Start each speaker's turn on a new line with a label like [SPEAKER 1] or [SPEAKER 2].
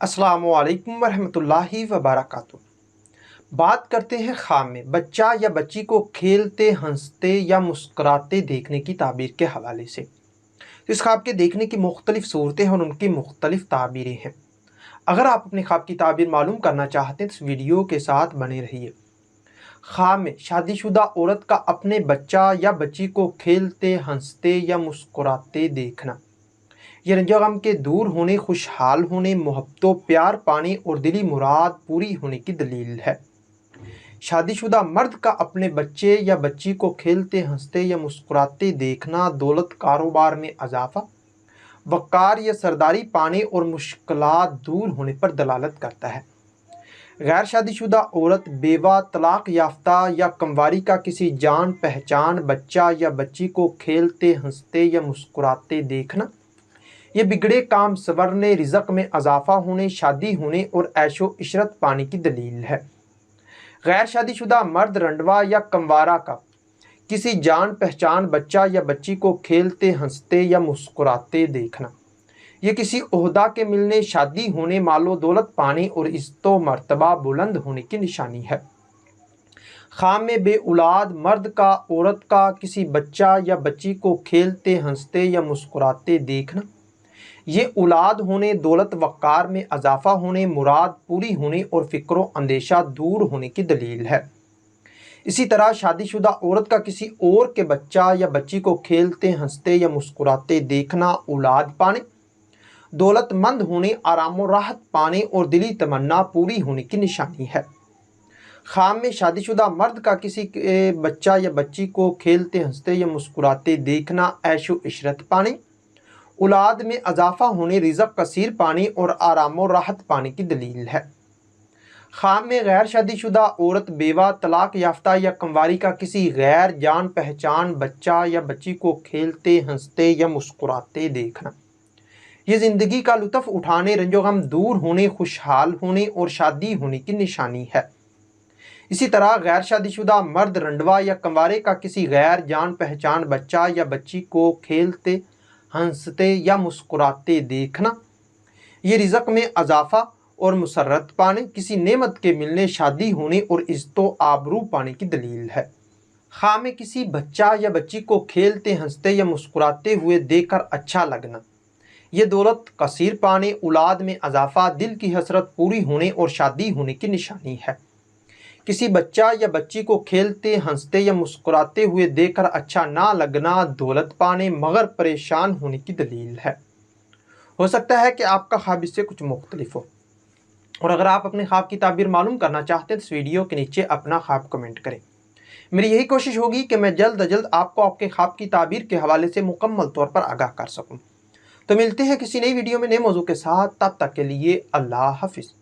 [SPEAKER 1] السلام علیکم ورحمۃ اللہ وبرکاتہ۔ بات کرتے ہیں خواب میں بچہ یا بچی کو کھیلتے، ہنستے یا مسکراتے دیکھنے کی تعبیر کے حوالے سے۔ اس خواب کے دیکھنے کی مختلف صورتیں اور ان کی مختلف تعبیریں ہیں۔ اگر آپ اپنے خواب کی تعبیر معلوم کرنا چاہتے ہیں تو اس ویڈیو کے ساتھ بنے رہیے۔ خواب میں شادی شدہ عورت کا اپنے بچہ یا بچی کو کھیلتے، ہنستے یا مسکراتے دیکھنا، یہ رنج و غم کے دور ہونے، خوشحال ہونے، محبت و پیار پانے اور دلی مراد پوری ہونے کی دلیل ہے۔ شادی شدہ مرد کا اپنے بچے یا بچی کو کھیلتے، ہنستے یا مسکراتے دیکھنا دولت، کاروبار میں اضافہ، وقار یا سرداری پانے اور مشکلات دور ہونے پر دلالت کرتا ہے۔ غیر شادی شدہ عورت، بیوہ، طلاق یافتہ یا کمواری کا کسی جان پہچان بچہ یا بچی کو کھیلتے، ہنستے یا مسکراتے دیکھنا، یہ بگڑے کام سنورنے، رزق میں اضافہ ہونے، شادی ہونے اور عیش و عشرت پانے کی دلیل ہے۔ غیر شادی شدہ مرد، رنڈوا یا کموارہ کا کسی جان پہچان بچہ یا بچی کو کھیلتے، ہنستے یا مسکراتے دیکھنا، یہ کسی عہدہ کے ملنے، شادی ہونے، مال و دولت پانے اور عزت و مرتبہ بلند ہونے کی نشانی ہے۔ خواب میں بے اولاد مرد کا عورت کا کسی بچہ یا بچی کو کھیلتے، ہنستے یا مسکراتے دیکھنا، یہ اولاد ہونے، دولت، وقار میں اضافہ ہونے، مراد پوری ہونے اور فکر و اندیشہ دور ہونے کی دلیل ہے۔ اسی طرح شادی شدہ عورت کا کسی اور کے بچہ یا بچی کو کھیلتے، ہنستے یا مسکراتے دیکھنا، اولاد پانے، دولت مند ہونے، آرام و راحت پانے اور دلی تمنا پوری ہونے کی نشانی ہے۔ خواب میں شادی شدہ مرد کا کسی بچہ یا بچی کو کھیلتے، ہنستے یا مسکراتے دیکھنا، عیش و عشرت پانے، اولاد میں اضافہ ہونے، رزق کثیر پانے اور آرام و راحت پانے کی دلیل ہے۔ خواب میں غیر شادی شدہ عورت، بیوہ، طلاق یافتہ یا کمواری کا کسی غیر جان پہچان بچہ یا بچی کو کھیلتے، ہنستے یا مسکراتے دیکھنا، یہ زندگی کا لطف اٹھانے، رنج و غم دور ہونے، خوشحال ہونے اور شادی ہونے کی نشانی ہے۔ اسی طرح غیر شادی شدہ مرد، رنڈوا یا کموارے کا کسی غیر جان پہچان بچہ یا بچی کو کھیلتے، ہنستے یا مسکراتے دیکھنا، یہ رزق میں اضافہ اور مسرت پانے، کسی نعمت کے ملنے، شادی ہونے اور عزت و آبرو پانے کی دلیل ہے۔ خواب میں کسی بچہ یا بچی کو کھیلتے، ہنستے یا مسکراتے ہوئے دیکھ کر اچھا لگنا، یہ دولت کثیر پانے، اولاد میں اضافہ، دل کی حسرت پوری ہونے اور شادی ہونے کی نشانی ہے۔ کسی بچہ یا بچی کو کھیلتے، ہنستے یا مسکراتے ہوئے دیکھ کر اچھا نہ لگنا، دولت پانے مگر پریشان ہونے کی دلیل ہے۔ ہو سکتا ہے کہ آپ کا خواب اس سے کچھ مختلف ہو، اور اگر آپ اپنے خواب کی تعبیر معلوم کرنا چاہتے ہیں تو اس ویڈیو کے نیچے اپنا خواب کمنٹ کریں۔ میری یہی کوشش ہوگی کہ میں جلد از جلد آپ کو آپ کے خواب کی تعبیر کے حوالے سے مکمل طور پر آگاہ کر سکوں۔ تو ملتے ہیں کسی نئی ویڈیو میں نئے موضوع کے ساتھ، تب تک کے لیے اللہ حافظ۔